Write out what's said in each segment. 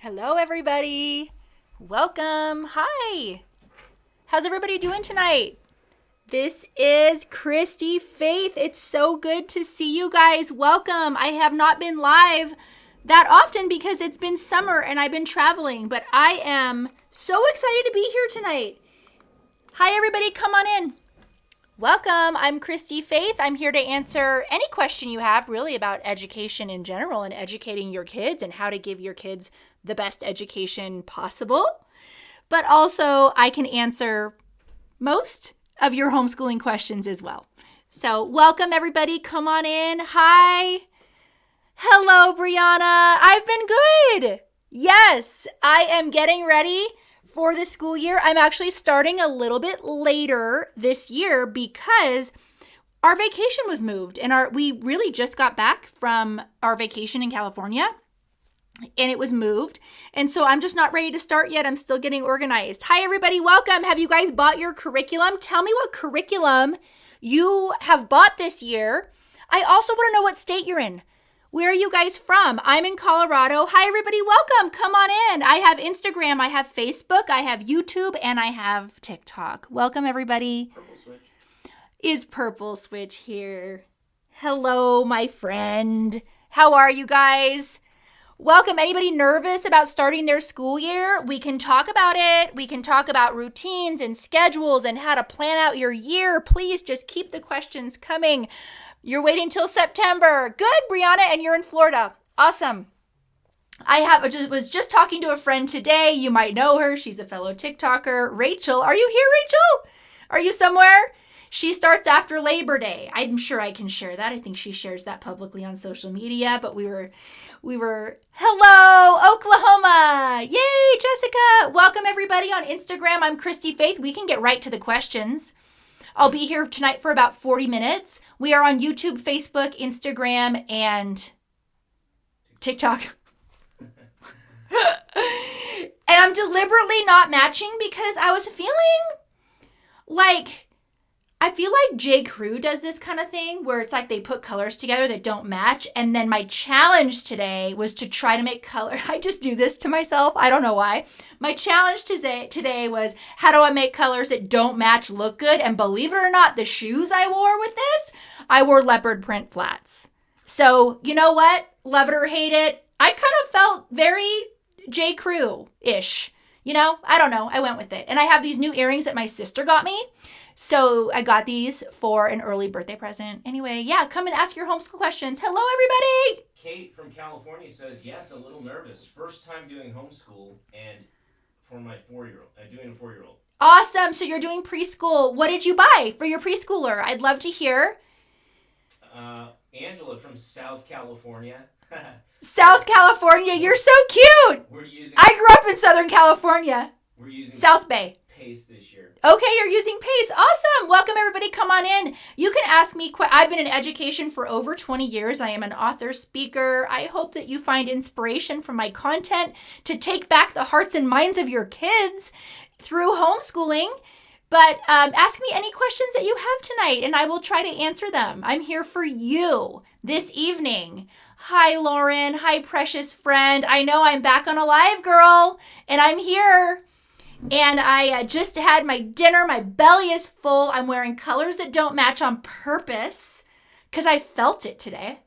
Hello, everybody. Welcome. Hi. How's everybody doing tonight? This is Christy Faith. It's so good to see you guys. Welcome. I have not been live that often because it's been summer and I've been traveling, but I am so excited to be here tonight. Hi, everybody. Come on in. Welcome. I'm Christy Faith. I'm here to answer any question you have really about education in general and educating your kids and how to give your kids the best education possible. But also I can answer most of your homeschooling questions as well. So welcome everybody. Come on in. Hi. Hello, Brianna. I've been good. Yes, I am getting ready for the school year. I'm actually starting a little bit later this year because our vacation was moved and we really just got back from our vacation in California and it was moved. And so I'm just not ready to start yet. I'm still getting organized. Hi, everybody. Welcome. Have you guys bought your curriculum? Tell me what curriculum you have bought this year. I also want to know what state you're in. Where are you guys from? I'm in Colorado. Hi, everybody. Welcome. Come on in. I have Instagram, I have Facebook, I have YouTube, and I have TikTok. Welcome, everybody. Purple switch. Is Purple Switch here? Hello, my friend. How are you guys? Welcome. Anybody nervous about starting their school year? We can talk about it. We can talk about routines and schedules and how to plan out your year. Please just keep the questions coming. You're waiting till September. Good, Brianna, and you're in Florida. Awesome. Was just talking to a friend today. You might know her. She's a fellow TikToker. Rachel. Are you here, Rachel? Are you somewhere? She starts after Labor Day. I'm sure I can share that. I think she shares that publicly on social media, but we were, hello, Oklahoma. Yay, Jessica. Welcome, everybody, on Instagram. I'm Christy Faith. We can get right to the questions. I'll be here tonight for about 40 minutes. We are on YouTube, Facebook, Instagram, and TikTok. And I'm deliberately not matching because I was feeling like, I feel like J. Crew does this kind of thing where it's like they put colors together that don't match. And then my challenge today was to try to make color. I just do this to myself. I don't know why. My challenge today was how do I make colors that don't match look good? And believe it or not, the shoes I wore with this, I wore leopard print flats. So you know what? Love it or hate it. I kind of felt very J. Crew-ish. You know, I don't know. I went with it. And I have these new earrings that my sister got me. So I got these for an early birthday present. Anyway, yeah, come and ask your homeschool questions. Hello, everybody. Kate from California says, yes, a little nervous. First time doing homeschool and for my 4-year-old. Doing a 4-year-old. Awesome. So you're doing preschool. What did you buy for your preschooler? I'd love to hear. Angela from South California. South California. You're so cute. I grew up in Southern California. We're using South Bay. Pace this year. Okay, you're using Pace. Awesome. Welcome, everybody. Come on in. You can ask me. I've been in education for over 20 years. I am an author, speaker. I hope that you find inspiration from my content to take back the hearts and minds of your kids through homeschooling. But ask me any questions that you have tonight, and I will try to answer them. I'm here for you this evening. Hi, Lauren. Hi, precious friend. I know I'm back on a live, girl, and I'm here. And I just had my dinner. My belly is full. I'm wearing colors that don't match on purpose because I felt it today.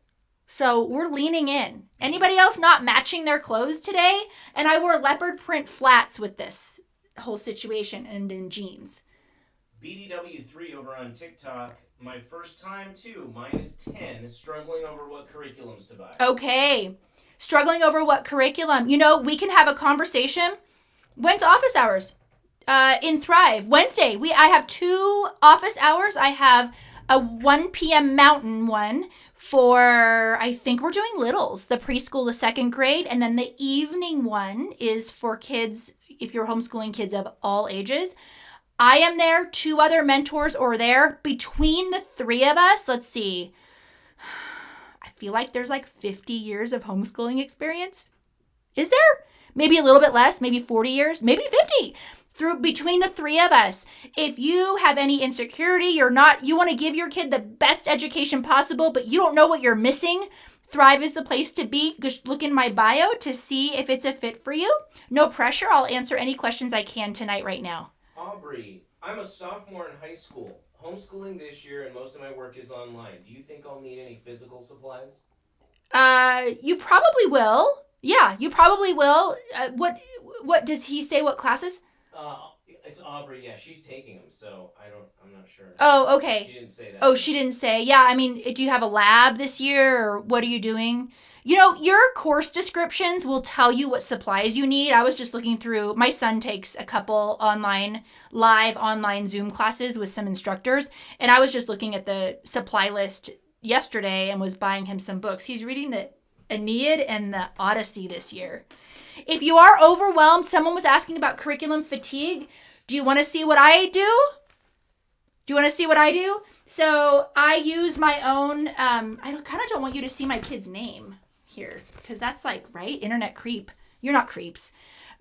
So we're leaning in. Anybody else not matching their clothes today? And I wore leopard print flats with this whole situation and in jeans. BDW3 over on TikTok. My first time too. Mine is 10. Struggling over what curriculums to buy. Okay. Struggling over what curriculum. You know, we can have a conversation. When's office hours? In Thrive. Wednesday. I have 2 office hours. I have a 1 p.m. Mountain one for, I think we're doing littles, the preschool to 2nd grade. And then the evening one is for kids, if you're homeschooling kids of all ages. I am there. 2 other mentors are there. Between the 3 of us, let's see. I feel like there's like 50 years of homeschooling experience. Is there? Maybe a little bit less, maybe 40 years, maybe 50. Between the 3 of us, if you have any insecurity, you want to give your kid the best education possible, but you don't know what you're missing, Thrive is the place to be. Just look in my bio to see if it's a fit for you. No pressure. I'll answer any questions I can tonight right now. Aubrey, I'm a sophomore in high school. Homeschooling this year and most of my work is online. Do you think I'll need any physical supplies? You probably will. Yeah, you probably will. What does he say? What classes? It's Aubrey. Yeah, she's taking them, so I'm not sure. Oh, okay. She didn't say that. Oh, she didn't say. Yeah, I mean, do you have a lab this year, or what are you doing? You know, your course descriptions will tell you what supplies you need. I was just looking through. My son takes a couple live online Zoom classes with some instructors, and I was just looking at the supply list yesterday and was buying him some books. He's reading the Aeneid and the Odyssey this year. If you are overwhelmed, someone was asking about curriculum fatigue. Do you want to see what I do? Do you want to see what I do? So I use my own, I kind of don't want you to see my kid's name here because that's like, right? Internet creep. You're not creeps.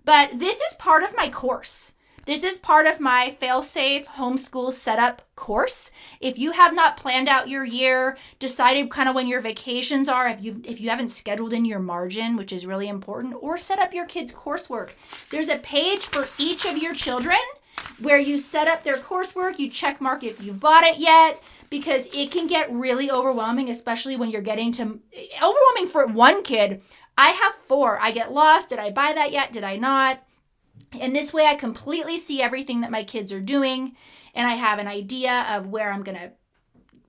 But this is part of my course. This is part of my fail-safe homeschool setup course. If you have not planned out your year, decided kind of when your vacations are, if you haven't scheduled in your margin, which is really important, or set up your kids' coursework, there's a page for each of your children where you set up their coursework, you check mark if you've bought it yet, because it can get really overwhelming, especially when you're getting to, overwhelming for one kid. I have 4. I get lost. Did I buy that yet? Did I not? And this way I completely see everything that my kids are doing, and I have an idea of where I'm going to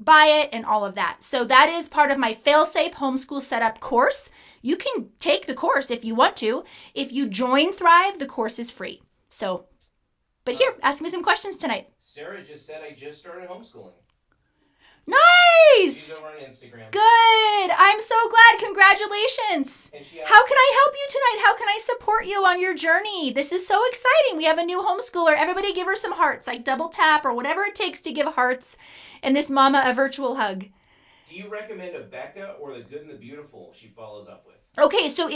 buy it and all of that. So that is part of my fail-safe homeschool setup course. You can take the course if you want to. If you join Thrive, the course is free. So, but here, ask me some questions tonight. Sarah just said I just started homeschooling. Nice! She's over on Instagram. Good! I'm so glad. Congratulations! How can I help you tonight? How can I support you on your journey? This is so exciting. We have a new homeschooler. Everybody give her some hearts, like double tap or whatever it takes to give hearts, and this mama a virtual hug. Do you recommend a Becca or the Good and the Beautiful she follows up with? Okay, so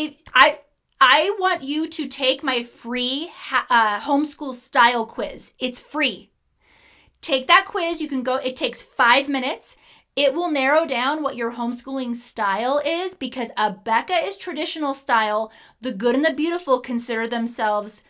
I want you to take my free homeschool style quiz. It's free. Take that quiz. You can go, it takes 5 minutes. It will narrow down what your homeschooling style is because a Becca is traditional style. The Good and the Beautiful consider themselves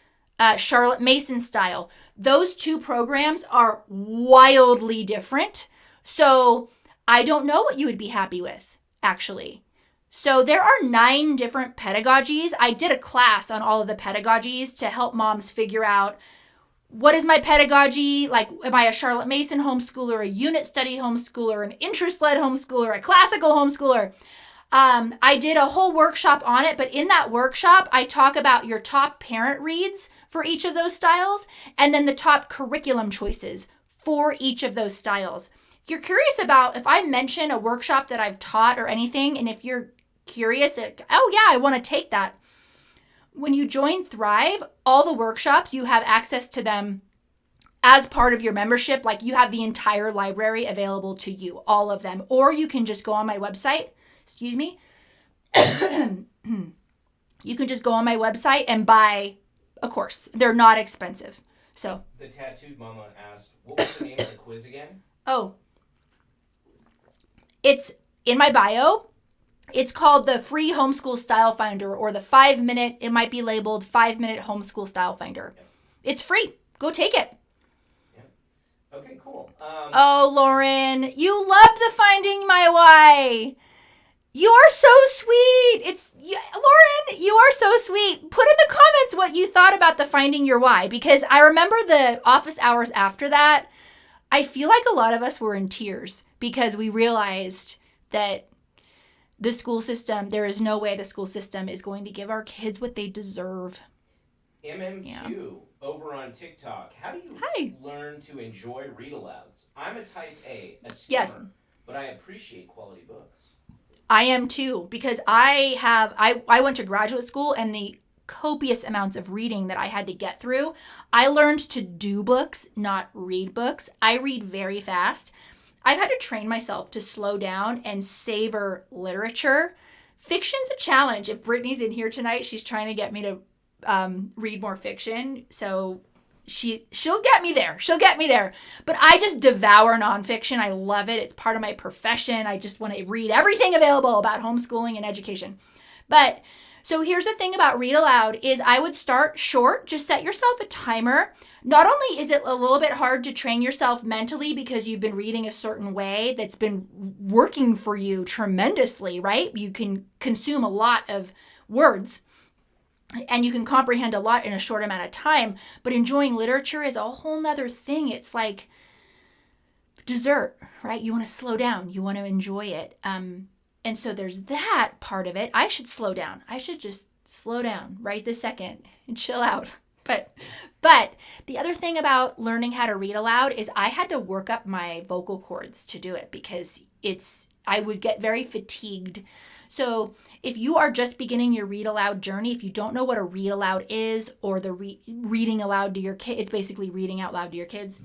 Charlotte Mason style. Those two programs are wildly different. So I don't know what you would be happy with, actually. So there are 9 different pedagogies. I did a class on all of the pedagogies to help moms figure out what is my pedagogy? Like, am I a Charlotte Mason homeschooler, a unit study homeschooler, an interest-led homeschooler, a classical homeschooler? I did a whole workshop on it, but in that workshop, I talk about your top parent reads for each of those styles, and then the top curriculum choices for each of those styles. If you're curious about, if I mention a workshop that I've taught or anything, and if you're curious, oh yeah, I want to take that. When you join Thrive, all the workshops, you have access to them as part of your membership. Like you have the entire library available to you, all of them. Or you can just go on my website, excuse me. You can just go on my website and buy a course. They're not expensive. So the tattooed mama asked, what was the name of the quiz again? Oh, it's in my bio. It's called the Free Homeschool Style Finder, or the 5-minute, it might be labeled 5-minute Homeschool Style Finder. Yep. It's free. Go take it. Yeah. Okay, cool. Oh, Lauren, you loved the Finding My Why. You are so sweet. Lauren, you are so sweet. Put in the comments what you thought about the Finding Your Why, because I remember the office hours after that. I feel like a lot of us were in tears because we realized that the school system, there is no way the school system is going to give our kids what they deserve. MMQ over on TikTok. How do you learn to enjoy read-alouds? I'm a type A skimmer, yes, but I appreciate quality books. I am too, because I went to graduate school, and the copious amounts of reading that I had to get through, I learned to do books, not read books. I read very fast. I've had to train myself to slow down and savor literature. Fiction's a challenge. If Brittany's in here tonight, she's trying to get me to read more fiction. So she'll get me there. She'll get me there. But I just devour nonfiction. I love it. It's part of my profession. I just want to read everything available about homeschooling and education. But so here's the thing about read aloud is I would start short. Just set yourself a timer. Not only is it a little bit hard to train yourself mentally because you've been reading a certain way that's been working for you tremendously, right? You can consume a lot of words and you can comprehend a lot in a short amount of time, but enjoying literature is a whole nother thing. It's like dessert, right? You want to slow down. You want to enjoy it. And so there's that part of it. I should slow down. I should just slow down right this second and chill out. But the other thing about learning how to read aloud is I had to work up my vocal cords to do it because I would get very fatigued. So if you are just beginning your read aloud journey, if you don't know what a read aloud is or the reading aloud to your kid, it's basically reading out loud to your kids.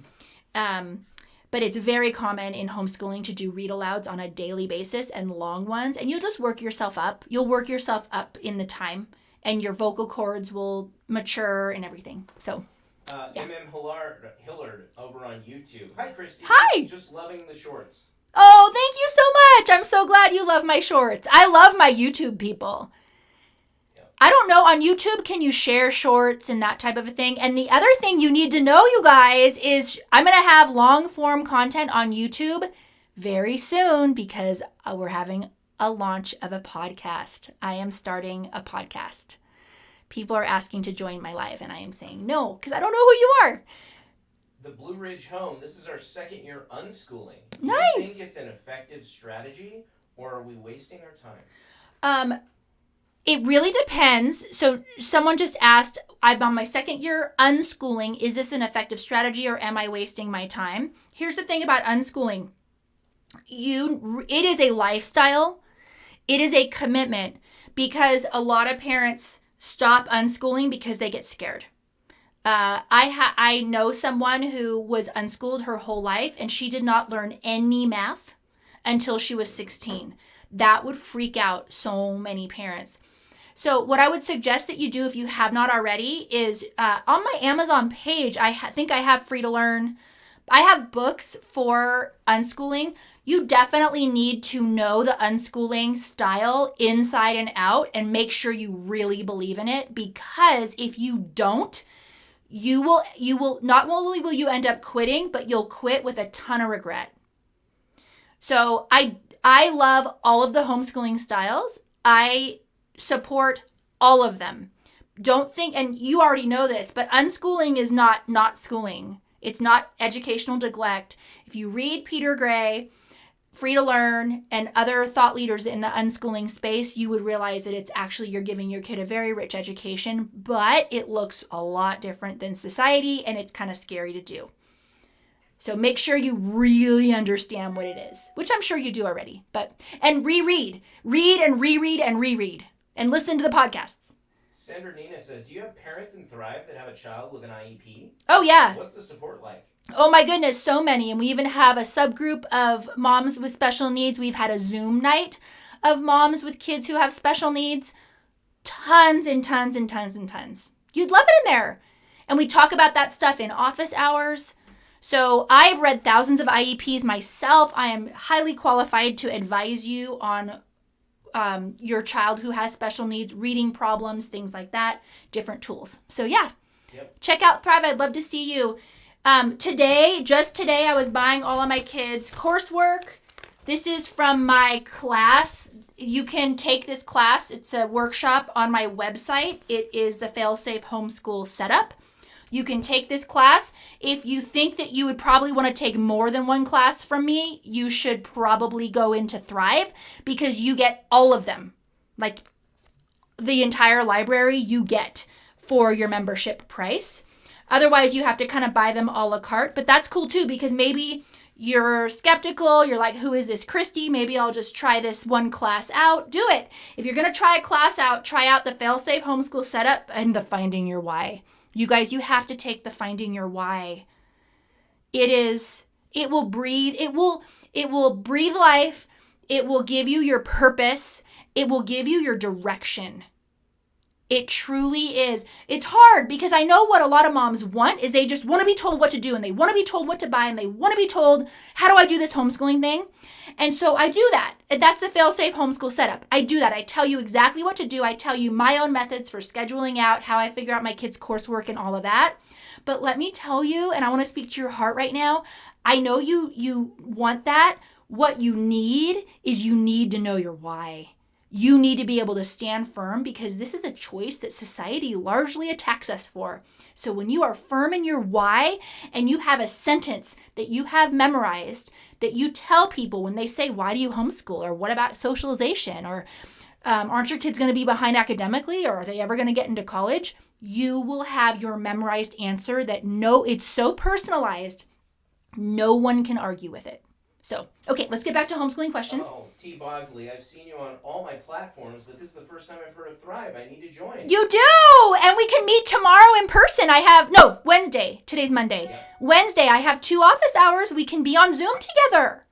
But it's very common in homeschooling to do read alouds on a daily basis and long ones. And you'll just work yourself up. You'll work yourself up in the time and your vocal cords will mature and everything. So, yeah. MM Hillard over on YouTube. Hi, Christy. Hi. Just loving the shorts. Oh, thank you so much. I'm so glad you love my shorts. I love my YouTube people. Yep. I don't know, on YouTube, can you share shorts and that type of a thing? And the other thing you need to know, you guys, is I'm going to have long form content on YouTube very soon because we're having a launch of a podcast. I am starting a podcast. People are asking to join my live and I am saying no because I don't know who you are. The Blue Ridge Home, this is our second year unschooling. Nice. Do you think it's an effective strategy or are we wasting our time? It really depends. So someone just asked, I'm on my second year unschooling. Is this an effective strategy or am I wasting my time? Here's the thing about unschooling. It is a lifestyle. It is a commitment because a lot of parents stop unschooling because they get scared. I know someone who was unschooled her whole life and she did not learn any math until she was 16. That would freak out so many parents. So what I would suggest that you do if you have not already is on my Amazon page, I think I have free to learn. I have books for unschooling. You definitely need to know the unschooling style inside and out and make sure you really believe in it because if you don't, you will not only will you end up quitting, but you'll quit with a ton of regret. So I love all of the homeschooling styles. I support all of them. Don't think, and you already know this, but unschooling is not schooling. It's not educational neglect. If you read Peter Gray, Free to Learn, and other thought leaders in the unschooling space, you would realize that it's actually you're giving your kid a very rich education, but it looks a lot different than society, and it's kind of scary to do. So make sure you really understand what it is, which I'm sure you do already. And reread. Read and reread and reread. And listen to the podcasts. Sandra Nina says, do you have parents in Thrive that have a child with an IEP? Oh, yeah. What's the support like? Oh my goodness, so many. And we even have a subgroup of moms with special needs. We've had a Zoom night of moms with kids who have special needs. Tons and tons and tons and tons. You'd love it in there. And we talk about that stuff in office hours. So I've read thousands of IEPs myself. I am highly qualified to advise you on your child who has special needs, reading problems, things like that, different tools. So yeah, Check out Thrive. I'd love to see you. Just today, I was buying all of my kids' coursework. This is from my class. You can take this class. It's a workshop on my website. It is the Failsafe Homeschool Setup. You can take this class. If you think that you would probably want to take more than one class from me, you should probably go into Thrive because you get all of them. Like the entire library you get for your membership price. Otherwise, you have to kind of buy them a la carte, but that's cool too because maybe you're skeptical. You're like, who is this Christy? Maybe I'll just try this one class out. Do it. If you're going to try a class out, try out the Failsafe Homeschool Setup and the Finding Your Why. You guys, you have to take the Finding Your Why. It will breathe life. It will give you your purpose. It will give you your direction. It truly is. It's hard because I know what a lot of moms want is they just want to be told what to do and they want to be told what to buy and they want to be told, how do I do this homeschooling thing? And so I do that. That's the fail-safe homeschool setup. I do that. I tell you exactly what to do. I tell you my own methods for scheduling out, how I figure out my kids' coursework and all of that. But let me tell you, and I want to speak to your heart right now, I know you want that. What you need is you need to know your why. You need to be able to stand firm because this is a choice that society largely attacks us for. So when you are firm in your why and you have a sentence that you have memorized that you tell people when they say, why do you homeschool? Or what about socialization? Or aren't your kids going to be behind academically? Or are they ever going to get into college? You will have your memorized answer that it's so personalized, no one can argue with it. So, okay, let's get back to homeschooling questions. Oh, T. Bosley, I've seen you on all my platforms, but this is the first time I've heard of Thrive. I need to join. You do! And we can meet tomorrow in person. Wednesday. Today's Monday. Yeah. Wednesday, I have 2 office hours. We can be on Zoom together.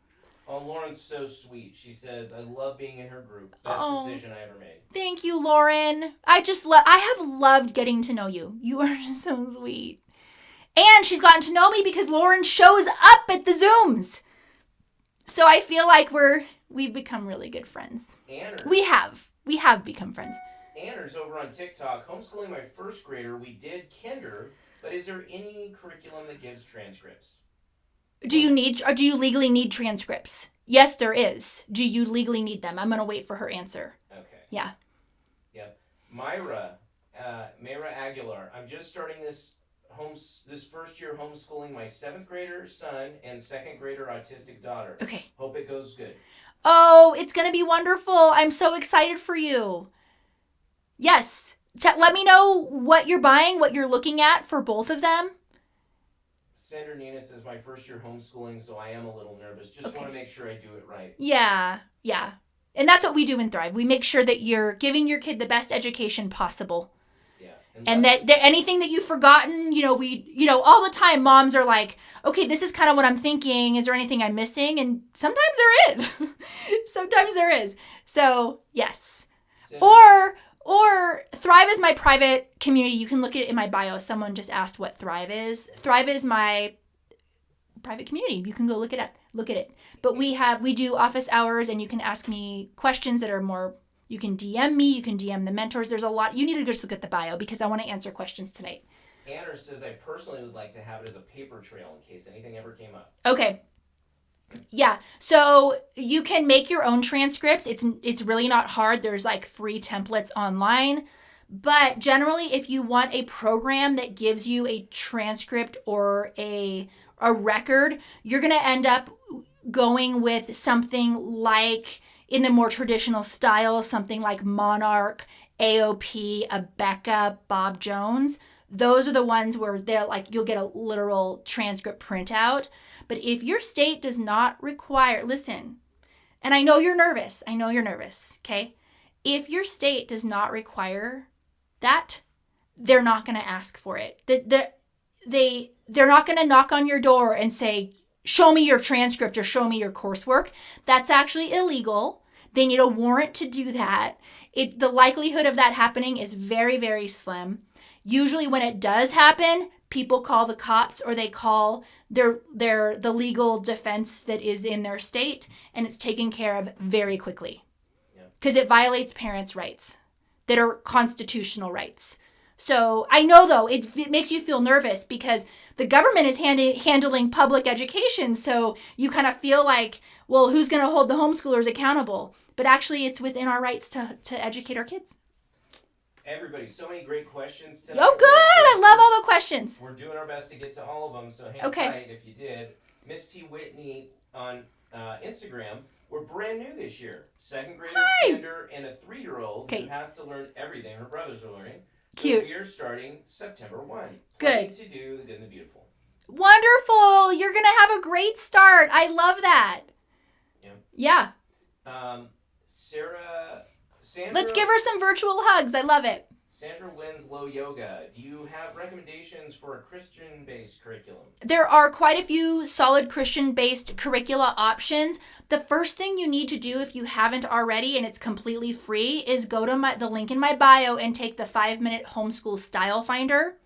Oh, Lauren's so sweet. She says, I love being in her group. Best decision I ever made. Thank you, Lauren. I have loved getting to know you. You are just so sweet. And she's gotten to know me because Lauren shows up at the Zooms. So I feel like we've become really good friends. Anners. We have become friends. Anners over on TikTok, homeschooling my first grader, we did kinder, but is there any curriculum that gives transcripts? Do you legally need transcripts? Yes, there is. Do you legally need them? I'm going to wait for her answer. Okay. Yeah. Yep. Mayra Aguilar, I'm just starting this first year homeschooling my 7th grader son and 2nd grader autistic daughter. Okay. Hope it goes good. Oh, it's going to be wonderful. I'm so excited for you. Yes. Let me know what you're buying, what you're looking at for both of them. Sandra Nina says my first year homeschooling, so I am a little nervous. Just want to make sure I do it right. Yeah. And that's what we do in Thrive. We make sure that you're giving your kid the best education possible. And that anything that you've forgotten, all the time moms are like, okay, this is kind of what I'm thinking. Is there anything I'm missing? And sometimes there is. Sometimes there is. So, yes. Or Thrive is my private community. You can look at it in my bio. Someone just asked what Thrive is. Thrive is my private community. You can go look it up. Look at it. But we do office hours and you can ask me questions that are more. You can DM me. You can DM the mentors. There's a lot. You need to just look at the bio because I want to answer questions tonight. Anna says, I personally would like to have it as a paper trail in case anything ever came up. Okay. Yeah. So you can make your own transcripts. It's really not hard. There's like free templates online. But generally, if you want a program that gives you a transcript or a record, you're going to end up going with something like, in the more traditional style, something like Monarch, AOP, Abeka, Bob Jones. Those are the ones where they're like, you'll get a literal transcript printout. But if your state does not require, listen, and I know you're nervous, okay? If your state does not require that, they're not going to ask for it. They're not going to knock on your door and say, show me your transcript or show me your coursework. That's actually illegal. They need a warrant to do that. The likelihood of that happening is very, very slim. Usually when it does happen, people call the cops or they call the legal defense that is in their state, and it's taken care of very quickly. Because it violates parents' rights that are constitutional rights. So I know, though, it makes you feel nervous because the government is handling public education. So you kind of feel like, well, who's going to hold the homeschoolers accountable? But actually, it's within our rights to educate our kids. Everybody, so many great questions today. Oh, good. I love all the questions. We're doing our best to get to all of them, so hang tight if you did. Miss T. Whitney on Instagram. We're brand new this year. 2nd grader, kinder, and a 3-year-old who has to learn everything her brothers are learning. So Cute. we are starting September 1. Good. To do the good and the beautiful. Wonderful. You're going to have a great start. I love that. Yeah. Sandra. Let's give her some virtual hugs. I love it. Sandra Winslow Yoga. Do you have recommendations for a Christian-based curriculum? There are quite a few solid Christian-based curricula options. The first thing you need to do, if you haven't already, and it's completely free, is go to the link in my bio and take the 5-minute homeschool style finder.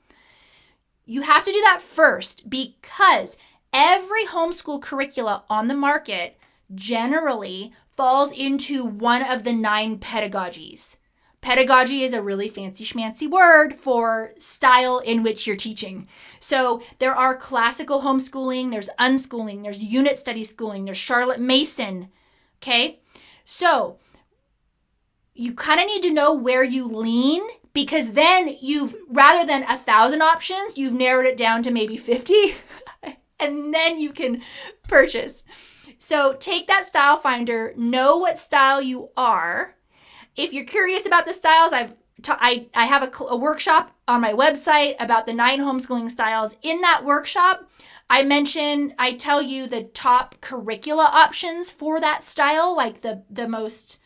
You have to do that first because every homeschool curricula on the market generally falls into one of the 9 pedagogies. Pedagogy is a really fancy schmancy word for style in which you're teaching. So there are classical homeschooling, there's unschooling, there's unit study schooling, there's Charlotte Mason. Okay? So you kind of need to know where you lean, because then rather than 1,000 options, you've narrowed it down to maybe 50 and then you can purchase. So take that style finder, know what style you are. If you're curious about the styles, I have a workshop on my website about the 9 homeschooling styles. In that workshop, I tell you the top curricula options for that style, like the most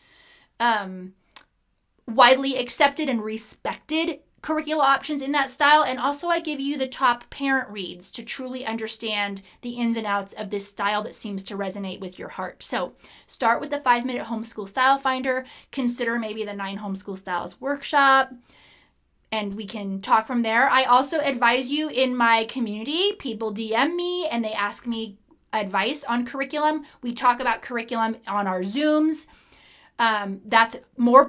widely accepted and respected curricula options in that style. And also I give you the top parent reads to truly understand the ins and outs of this style that seems to resonate with your heart. So start with the 5-minute homeschool style finder, consider maybe the 9 homeschool styles workshop, and we can talk from there. I also advise you in my community. People DM me and they ask me advice on curriculum. We talk about curriculum on our Zooms. That's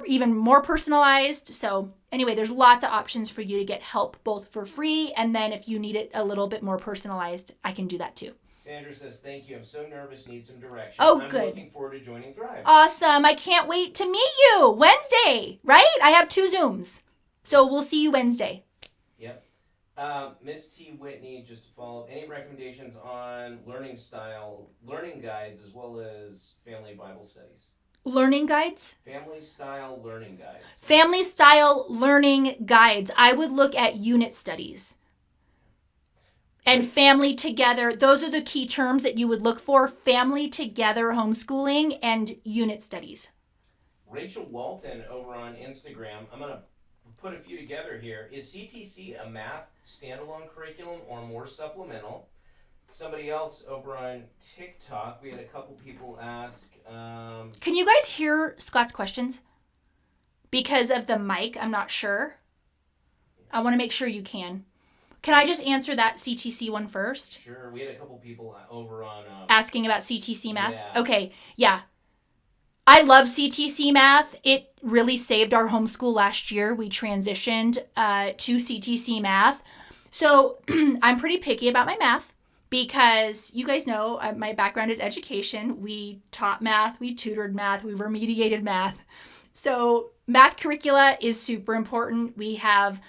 even more personalized. So anyway, there's lots of options for you to get help, both for free, and then if you need it a little bit more personalized, I can do that too. Sandra says, thank you. I'm so nervous, need some direction. Oh, I'm good. looking forward to joining Thrive. Awesome. I can't wait to meet you. Wednesday, right? I have 2 Zooms. So we'll see you Wednesday. Yep. Miss T. Whitney, just to follow up, any recommendations on learning style, learning guides, as well as family Bible studies? Learning guides? Family style learning guides. Family style learning guides. I would look at unit studies. And family together. Those are the key terms that you would look for. Family together homeschooling and unit studies. Rachel Walton over on Instagram. I'm going to put a few together here. Is CTC a math standalone curriculum or more supplemental? Somebody else over on TikTok, we had a couple people ask. Can you guys hear Scott's questions? Because of the mic, I'm not sure. I want to make sure you can. Can I just answer that CTC one first? Sure. We had a couple people over on... asking about CTC math? Yeah. Okay, yeah. I love CTC math. It really saved our homeschool last year. We transitioned to CTC math. So I'm pretty picky about my math. Because you guys know my background is education. We taught math, we tutored math, we remediated math. So math curricula is super important. We have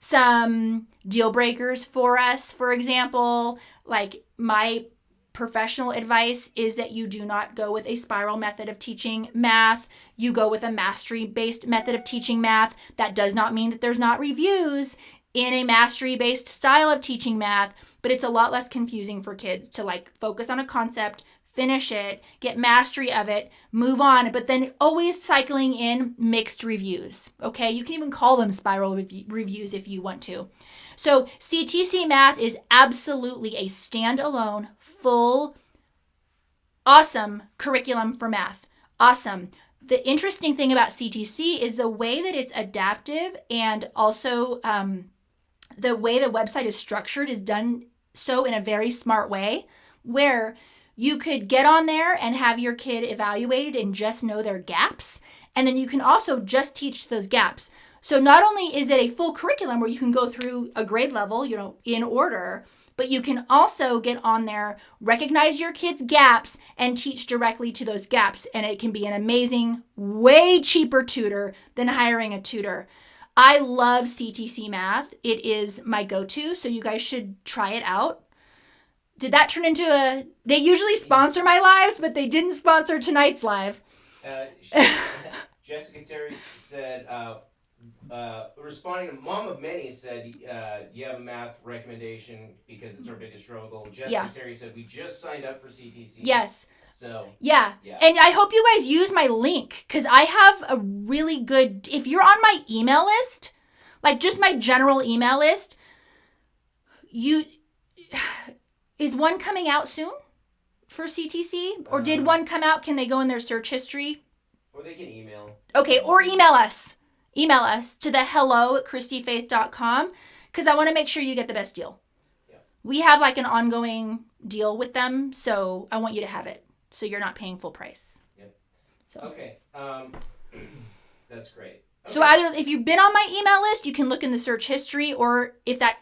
some deal breakers for us. For example, like my professional advice is that you do not go with a spiral method of teaching math. You go with a mastery-based method of teaching math. That does not mean that there's not reviews in a mastery-based style of teaching math, but it's a lot less confusing for kids to focus on a concept, finish it, get mastery of it, move on, but then always cycling in mixed reviews, okay? You can even call them spiral reviews if you want to. So CTC Math is absolutely a standalone, full, awesome curriculum for math. Awesome. The interesting thing about CTC is the way that it's adaptive, and also the way the website is structured is done so in a very smart way, where you could get on there and have your kid evaluated and just know their gaps. And then you can also just teach those gaps. So not only is it a full curriculum where you can go through a grade level, in order, but you can also get on there, recognize your kids' gaps, and teach directly to those gaps. And it can be an amazing, way cheaper tutor than hiring a tutor. I love CTC Math. It is my go-to, so you guys should try it out. Did that turn into they usually sponsor my lives, but they didn't sponsor tonight's live. Jessica Terry said, responding to Mom of Many said, do you have a math recommendation because it's our biggest struggle? Jessica Terry said, we just signed up for CTC. Yes. So yeah. And I hope you guys use my link, because I have a really good, if you're on my email list, like just my general email list, is one coming out soon for CTC? Or did one come out? Can they go in their search history? Or they can email. Okay, or email us. Email us to the hello@christyfaith.com because I want to make sure you get the best deal. Yeah. We have like an ongoing deal with them, so I want you to have it so you're not paying full price. Yep. So. Okay. That's great. Okay. So either if you've been on my email list, you can look in the search history, or if that,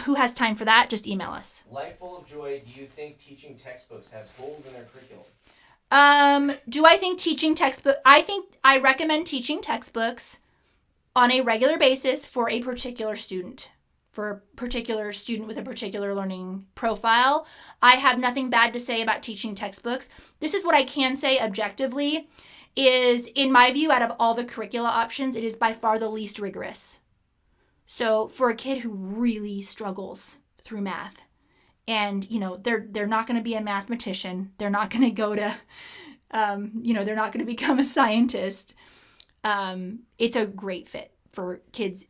who has time for that, just email us. Life Full of Joy, do you think teaching textbooks has holes in their curriculum? Do I think teaching textbook? I recommend teaching textbooks on a regular basis for a particular student. For a particular student with a particular learning profile. I have nothing bad to say about teaching textbooks. This is what I can say objectively is, in my view, out of all the curricula options, it is by far the least rigorous. So for a kid who really struggles through math, and, they're not going to be a mathematician. They're not going to go to, they're not going to become a scientist. It's a great fit for kids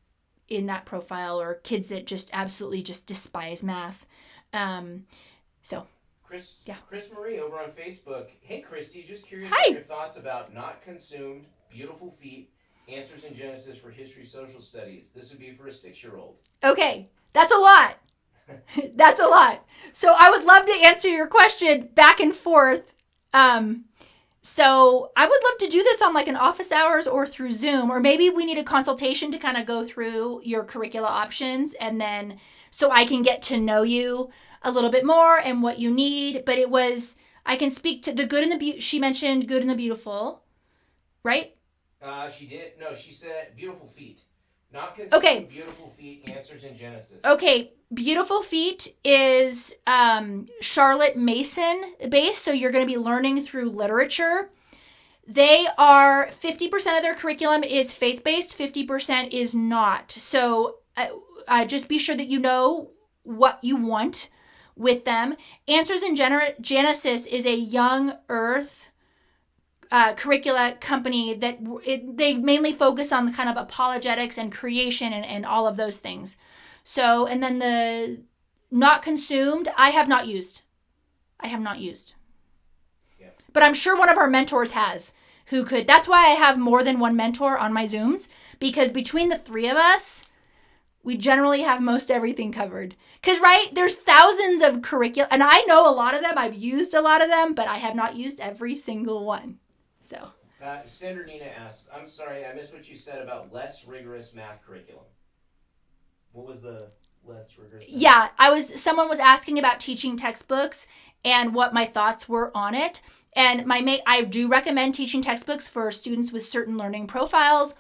in that profile or kids that just absolutely just despise math. Chris Marie over on Facebook. Hey, Christy, just curious about your thoughts about not consumed, beautiful feet, answers in Genesis for history, social studies. This would be for a 6-year-old. Okay, that's a lot. That's a lot. So I would love to answer your question back and forth. So I would love to do this on like an office hours or through Zoom, or maybe we need a consultation to kind of go through your curricula options, and then so I can get to know you a little bit more and what you need. But I can speak to the good and the she mentioned good and the beautiful, right? She did. No, she said beautiful feet. Not considering beautiful feet, answers in Genesis. Okay, beautiful feet is Charlotte Mason based, so you're going to be learning through literature. They are 50% of their curriculum is faith-based, 50% is not. So just be sure that you know what you want with them. Answers in Genesis is a young earth curricula company that they mainly focus on the kind of apologetics and creation and all of those things. So, and then the not consumed, I have not used. Yeah. But I'm sure one of our mentors has who could. That's why I have more than one mentor on my Zooms, because between the three of us, we generally have most everything covered. Because, right, there's thousands of curricula, and I know a lot of them. I've used a lot of them, but I have not used every single one. So. Sandra Nina asked, I'm sorry, I missed what you said about less rigorous math curriculum. What was the less rigorous math? Yeah, someone was asking about teaching textbooks and what my thoughts were on it. And I do recommend teaching textbooks for students with certain learning profiles.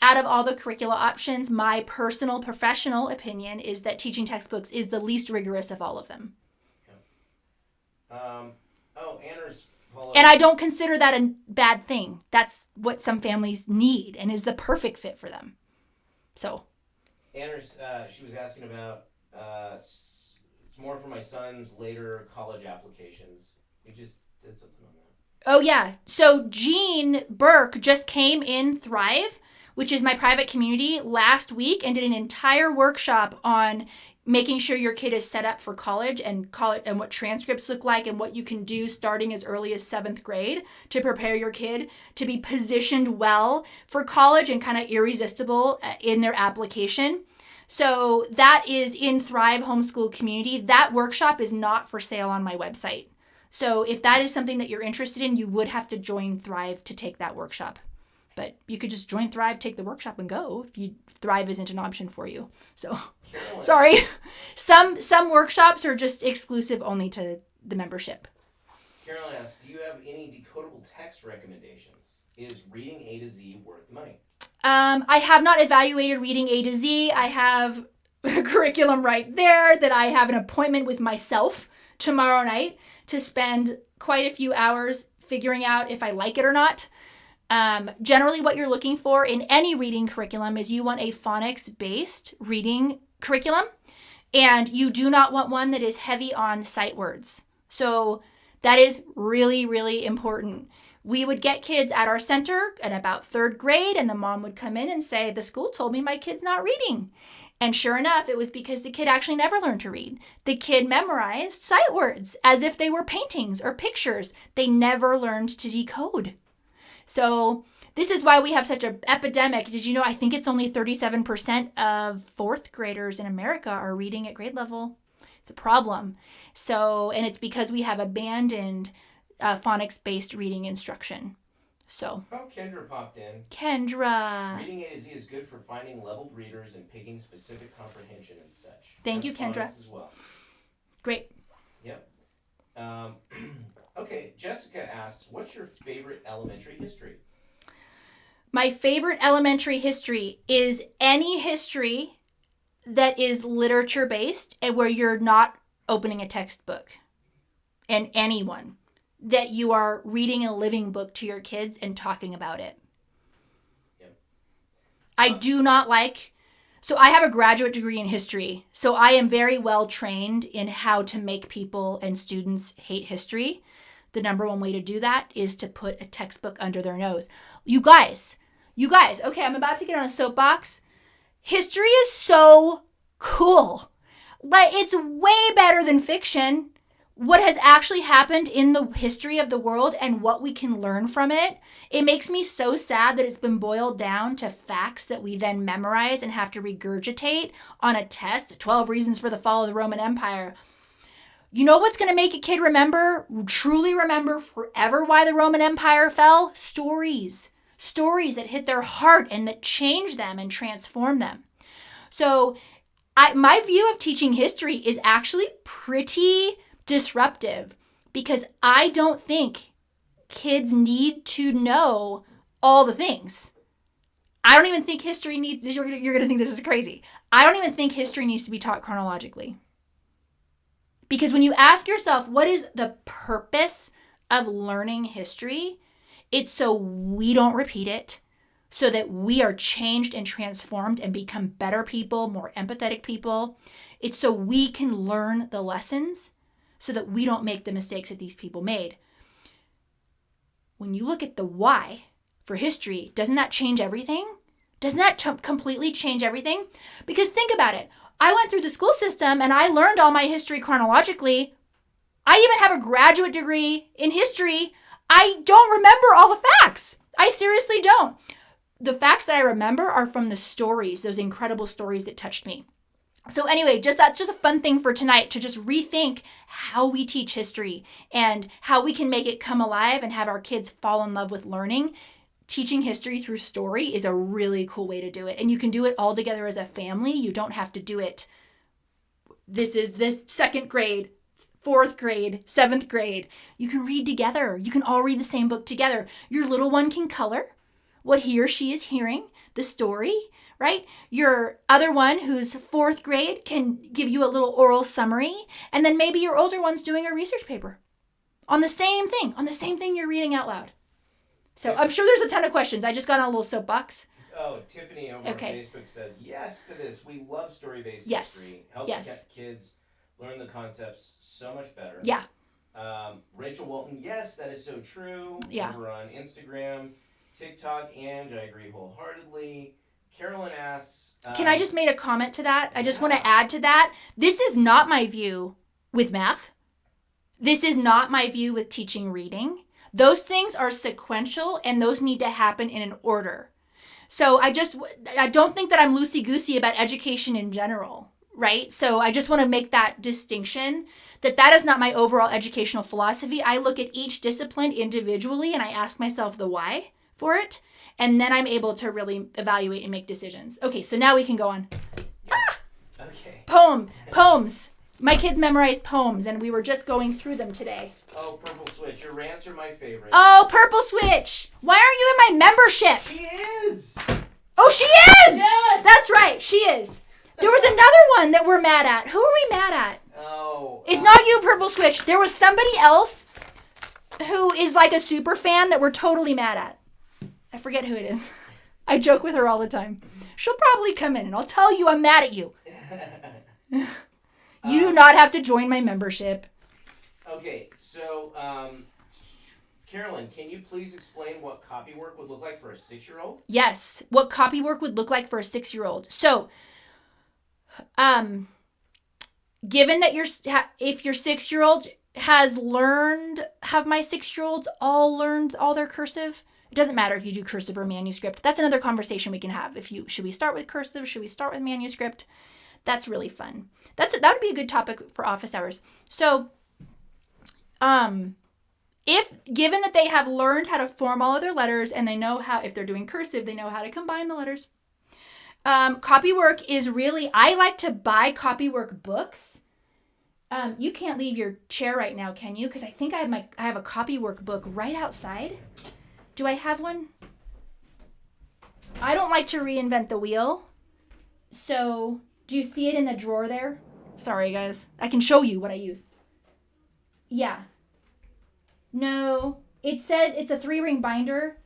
Out of all the curricula options, my personal professional opinion is that teaching textbooks is the least rigorous of all of them. Okay. Anna's and I don't consider that a bad thing. That's what some families need and is the perfect fit for them. So. Anders, she was asking about, it's more for my son's later college applications. We just did something on that. Oh, yeah. So Jean Burke just came in Thrive, which is my private community, last week and did an entire workshop on making sure your kid is set up for college and what transcripts look like and what you can do starting as early as 7th grade to prepare your kid to be positioned well for college and kind of irresistible in their application. So that is in Thrive Homeschool Community. That workshop is not for sale on my website. So if that is something that you're interested in, you would have to join Thrive to take that workshop. But you could just join Thrive, take the workshop, and go if Thrive isn't an option for you. So, sorry. Some workshops are just exclusive only to the membership. Carolyn asks, do you have any decodable text recommendations? Is reading A to Z worth the money? I have not evaluated reading A to Z. I have a curriculum right there that I have an appointment with myself tomorrow night to spend quite a few hours figuring out if I like it or not. Generally what you're looking for in any reading curriculum is you want a phonics-based reading curriculum, and you do not want one that is heavy on sight words. So that is really, really important. We would get kids at our center at about 3rd grade, and the mom would come in and say, the school told me my kid's not reading. And sure enough, it was because the kid actually never learned to read. The kid memorized sight words as if they were paintings or pictures. They never learned to decode. So this is why we have such an epidemic. Did you know, I think it's only 37% of 4th graders in America are reading at grade level. It's a problem. So, and it's because we have abandoned phonics-based reading instruction. So. Oh, Kendra popped in. Kendra. Reading A to Z is good for finding leveled readers and picking specific comprehension and such. Thank you, Kendra. As well. Great. Yep. Okay, Jessica asks, what's your favorite elementary history? My favorite elementary history is any history that is literature-based and where you're not opening a textbook. And anyone. That you are reading a living book to your kids and talking about it. Yep. I do not like... So I have a graduate degree in history. So I am very well trained in how to make people and students hate history. The number one way to do that is to put a textbook under their nose. You guys, okay, I'm about to get on a soapbox. History is so cool. Like, it's way better than fiction. What has actually happened in the history of the world and what we can learn from it. It makes me so sad that it's been boiled down to facts that we then memorize and have to regurgitate on a test. The 12 reasons for the fall of the Roman Empire. You know what's going to make a kid truly remember forever why the Roman Empire fell? Stories. Stories that hit their heart and that change them and transform them. So my view of teaching history is actually pretty disruptive because I don't think kids need to know all the things. I don't even think history needs, you're going to think this is crazy. I don't even think history needs to be taught chronologically. Because when you ask yourself, what is the purpose of learning history? It's so we don't repeat it, so that we are changed and transformed and become better people, more empathetic people. It's so we can learn the lessons so that we don't make the mistakes that these people made. When you look at the why for history, doesn't that change everything? Doesn't that completely change everything? Because think about it. I went through the school system and I learned all my history chronologically. I even have a graduate degree in history. I don't remember all the facts. I seriously don't. The facts that I remember are from the stories, those incredible stories that touched me. So anyway, that's just a fun thing for tonight, to just rethink how we teach history and how we can make it come alive and have our kids fall in love with learning. Teaching history through story is a really cool way to do it. And you can do it all together as a family. You don't have to do it. This is this 2nd grade, 4th grade, 7th grade. You can read together. You can all read the same book together. Your little one can color what he or she is hearing, the story, right? Your other one who's 4th grade can give you a little oral summary. And then maybe your older one's doing a research paper on the same thing you're reading out loud. So I'm sure there's a ton of questions. I just got on a little soapbox. Oh, Tiffany over on Facebook says yes to this. We love story-based history. Helps kids learn the concepts so much better. Yeah. Rachel Walton, yes, that is so true. Yeah. Over on Instagram. TikTok, Ange, I agree wholeheartedly. Carolyn asks... Can I just make a comment to that? I just want to add to that. This is not my view with math. This is not my view with teaching reading. Those things are sequential and those need to happen in an order. So I don't think that I'm loosey-goosey about education in general, right? So I just want to make that distinction that is not my overall educational philosophy. I look at each discipline individually and I ask myself the why for it. And then I'm able to really evaluate and make decisions. Okay, so now we can go on. Okay. Poems. My kids memorize poems, and we were just going through them today. Oh, Purple Switch. Your rants are my favorite. Oh, Purple Switch. Why aren't you in my membership? She is. Oh, she is. Yes. That's right. She is. There was another one that we're mad at. Who are we mad at? Oh. It's not you, Purple Switch. There was somebody else who is like a super fan that we're totally mad at. I forget who it is. I joke with her all the time. She'll probably come in and I'll tell you I'm mad at you. You do not have to join my membership. Okay, so Carolyn, can you please explain what copywork would look like for a 6-year-old? Yes, what copywork would look like for a 6-year-old. So, given that if your 6-year-old have my 6-year-olds all learned all their cursive? It doesn't matter if you do cursive or manuscript. That's another conversation we can have. Should we start with cursive? Should we start with manuscript? That's really fun. That would be a good topic for office hours. So, given that they have learned how to form all of their letters and they know how, if they're doing cursive, they know how to combine the letters. Copywork is really, I like to buy copywork books. You can't leave your chair right now, can you? Because I think I have a copywork book right outside. Do I have one? I don't like to reinvent the wheel. So, do you see it in the drawer there? Sorry, guys. I can show you what I use. Yeah. No, it says it's a 3-ring binder.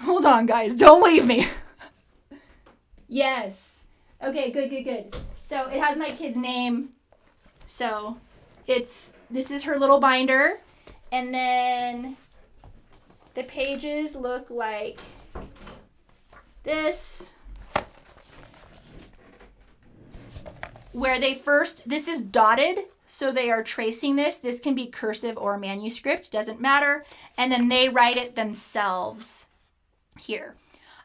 Hold on, guys. Don't leave me. Yes. Okay, good. So it has my kid's name. So this is her little binder. And then the pages look like this. This is dotted. So they are tracing this. This can be cursive or manuscript, doesn't matter. And then they write it themselves here.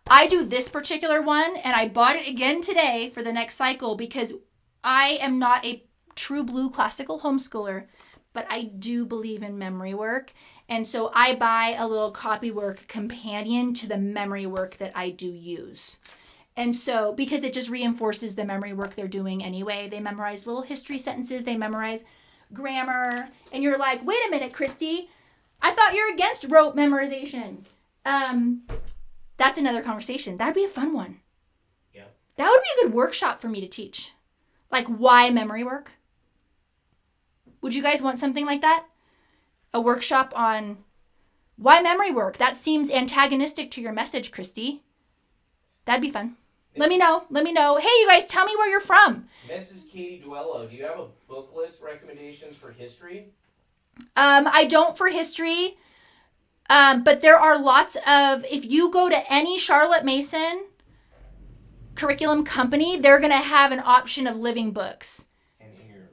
I do this particular one, and I bought it again today for the next cycle because I am not a true blue classical homeschooler, but I do believe in memory work. And so I buy a little copywork companion to the memory work that I do use. And so, because it just reinforces the memory work they're doing anyway. They memorize little history sentences. They memorize grammar. And you're like, wait a minute, Christy. I thought you're against rote memorization. That's another conversation. That'd be a fun one. Yeah. That would be a good workshop for me to teach. Like, why memory work? Would you guys want something like that? A workshop on why memory work? That seems antagonistic to your message, Christy. That'd be fun. Let me know. Hey, you guys, tell me where you're from. Mrs. Katie Duello, do you have a book list recommendations for history? I don't for history, but there are lots of, if you go to any Charlotte Mason curriculum company, they're going to have an option of living books. And in your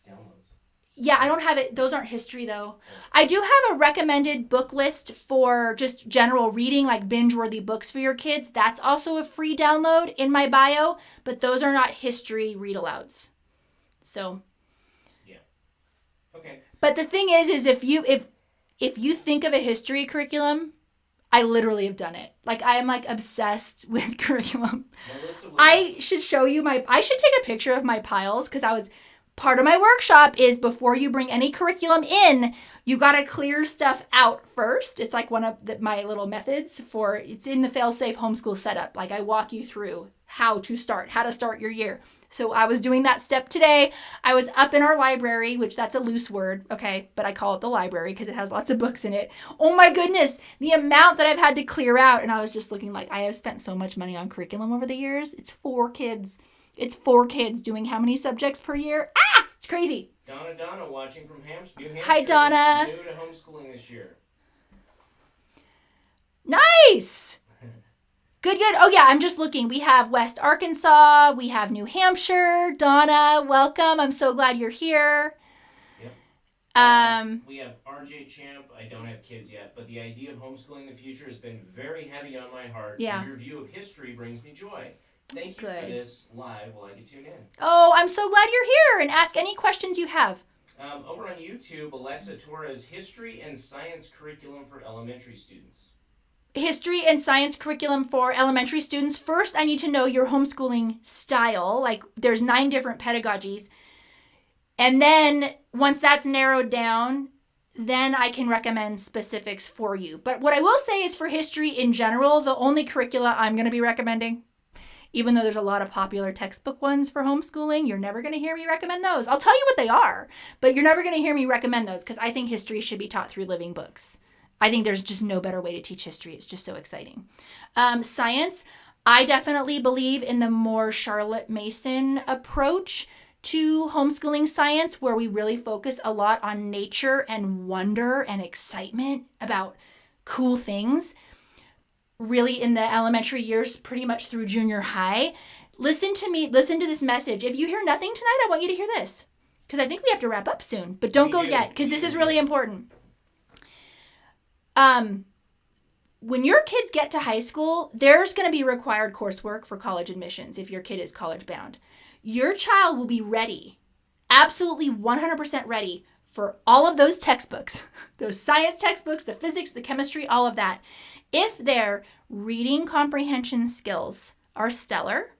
downloads. Yeah, I don't have it. Those aren't history, though. I do have a recommended book list for just general reading, like binge-worthy books for your kids. That's also a free download in my bio, but those are not history read-alouds. So. Yeah. Okay. But the thing is if you think of a history curriculum, I literally have done it. Like, I am like obsessed with curriculum. I should show you I should take a picture of my piles because part of my workshop is before you bring any curriculum in, you got to clear stuff out first. It's like one of my little methods it's in the fail-safe homeschool setup. Like, I walk you through how to start your year. So I was doing that step today. I was up in our library, which that's a loose word, okay, but I call it the library because it has lots of books in it. Oh my goodness, the amount that I've had to clear out. And I was just looking like I have spent so much money on curriculum over the years. It's 4 kids. It's 4 kids doing how many subjects per year? It's crazy. Donna watching from New Hampshire. Hi, Donna. New to homeschooling this year. Nice. Good. Oh, yeah, I'm just looking. We have West Arkansas. We have New Hampshire. Donna, welcome. I'm so glad you're here. Yep. We have RJ Champ. I don't have kids yet, but the idea of homeschooling in the future has been very heavy on my heart. Yeah. And your view of history brings me joy. Thank you for this live while I can tune in. Oh, I'm so glad you're here, and ask any questions you have. Over on YouTube, Alexa Torres, History and Science Curriculum for Elementary Students. History and science curriculum for elementary students. First, I need to know your homeschooling style. Like, there's 9 different pedagogies. And then once that's narrowed down, then I can recommend specifics for you. But what I will say is for history in general, the only curricula I'm going to be recommending, even though there's a lot of popular textbook ones for homeschooling, you're never going to hear me recommend those. I'll tell you what they are, but you're never going to hear me recommend those because I think history should be taught through living books. I think there's just no better way to teach history. It's just so exciting. Science, I definitely believe in the more Charlotte Mason approach to homeschooling science, where we really focus a lot on nature and wonder and excitement about cool things, really in the elementary years, pretty much through junior high. Listen to me, listen to this message. If you hear nothing tonight, I want you to hear this, because I think we have to wrap up soon, but don't go yet, because this is really important. When your kids get to high school, there's going to be required coursework for college admissions if your kid is college bound. Your child will be ready, absolutely 100% ready for all of those textbooks, those science textbooks, the physics, the chemistry, all of that. If their reading comprehension skills are stellar,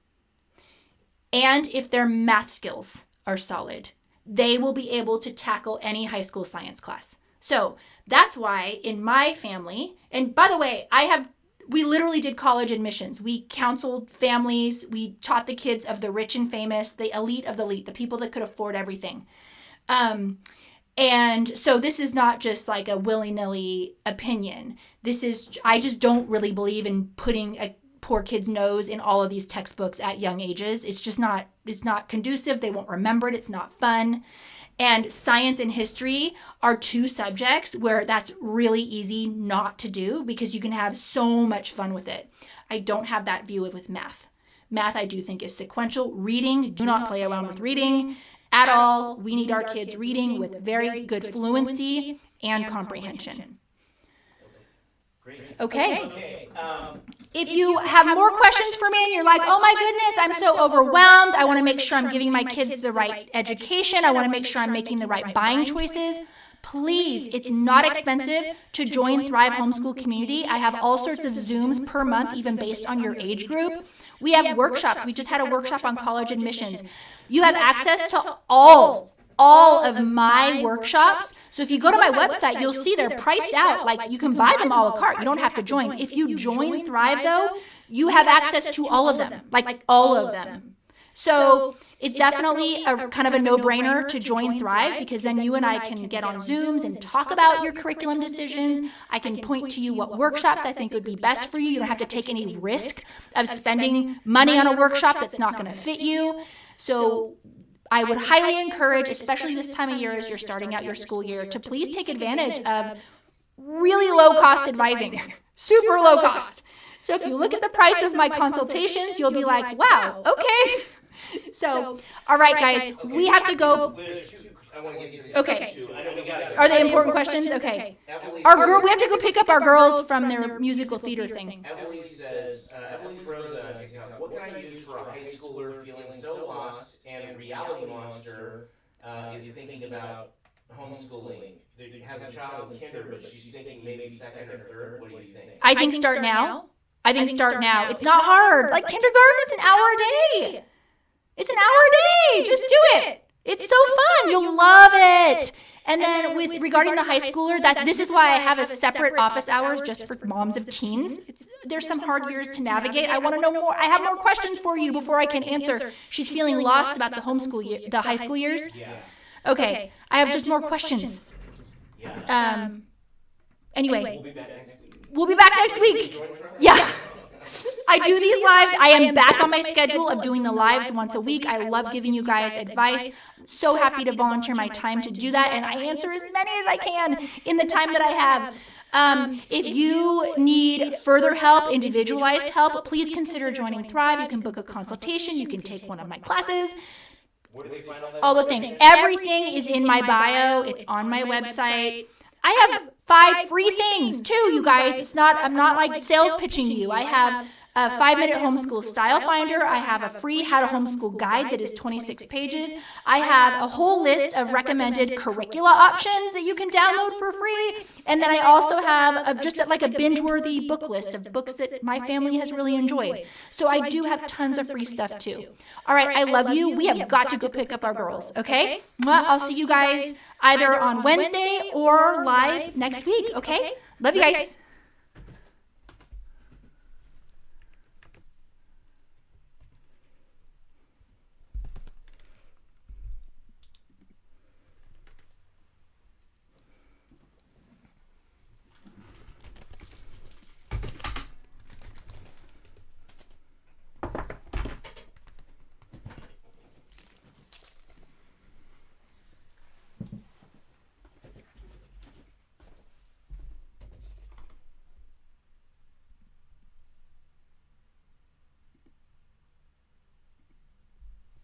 and if their math skills are solid, they will be able to tackle any high school science class. So that's why in my family, and by the way, we literally did college admissions. We counseled families. We taught the kids of the rich and famous, the elite of the elite, the people that could afford everything. And so this is not just like a willy-nilly opinion. I just don't really believe in putting a poor kid's nose in all of these textbooks at young ages. It's not conducive. They won't remember it. It's not fun. And science and history are two subjects where that's really easy not to do, because you can have so much fun with it. I don't have that view with math. Math, I do think, is sequential. Reading, do not play around with reading at all. We need our kids reading with very good fluency and comprehension. Okay. If you have more questions for me and you're like, oh my goodness, I'm so overwhelmed, I want to make sure I'm giving my kids the right education, I want to make sure I'm making the right buying choices, please, it's not expensive to join Thrive Homeschool Community. I have all sorts of Zooms per month, even based on your age group. We have workshops. We just had a workshop on college admissions. You have access to all of my workshops. So if you go to my website, you'll see they're priced out. Like, you can buy them a la carte. You don't have to join. If you join Thrive, though, you have access to all of them, like all of them. So it's definitely a kind of a no-brainer to join Thrive, because then you and I can get on Zooms and talk about your curriculum decisions. I can point to you what workshops I think would be best for you. You don't have to take any risk of spending money on a workshop that's not going to fit you. So I would highly encourage, especially this time of year as you're starting out your school year, to please take advantage of really low-cost advising, super low cost. So if you look at the price of my consultations, you'll be like, wow, okay. So, all right, guys, we have to go. Okay. Are they important questions? Okay. We have to go pick up our girls from their musical theater thing. Emily says, Emily's Rosa on TikTok, what can I use for a high schooler feeling so lost and reality monster is thinking about homeschooling? Has a child in kinder, but she's thinking maybe second or third. What do you think? I think start now. Start now. It's not hard. Like kindergarten, it's an hour a day. It's an hour a day. Just do it. It's so fun. You'll love it. And then regarding the high schooler, this is why I have a separate office hours just for moms of teens. There's some hard years to navigate. I want to know more. I have more questions for you before I can answer. She's feeling lost about the the high school years. Yeah. Okay. I have just more questions. Anyway, we'll be back next week. Yeah. I do these lives. I am back on my schedule of doing the lives once a week. I love giving you guys advice. So happy to volunteer my time to do that, and I answer as many as I can in the time that I have. If you need further help, individualized help, please consider joining Thrive. You can book a consultation. You can take one of my classes. All the things. Everything is in my bio. It's on my website. I have 5 free things too, you guys. I'm not like sales pitching you. I have a 5-minute homeschool style finder. I have a free how to homeschool guide that is 26 pages. I have a whole list of recommended curricula options that you can download for free. And then I also have just like a binge-worthy book list of books that my family has really enjoyed. So I do have tons of free stuff too. All right, I love you. We have got to go pick up our girls, okay? I'll see you guys either on Wednesday or live next week, okay? Love you guys.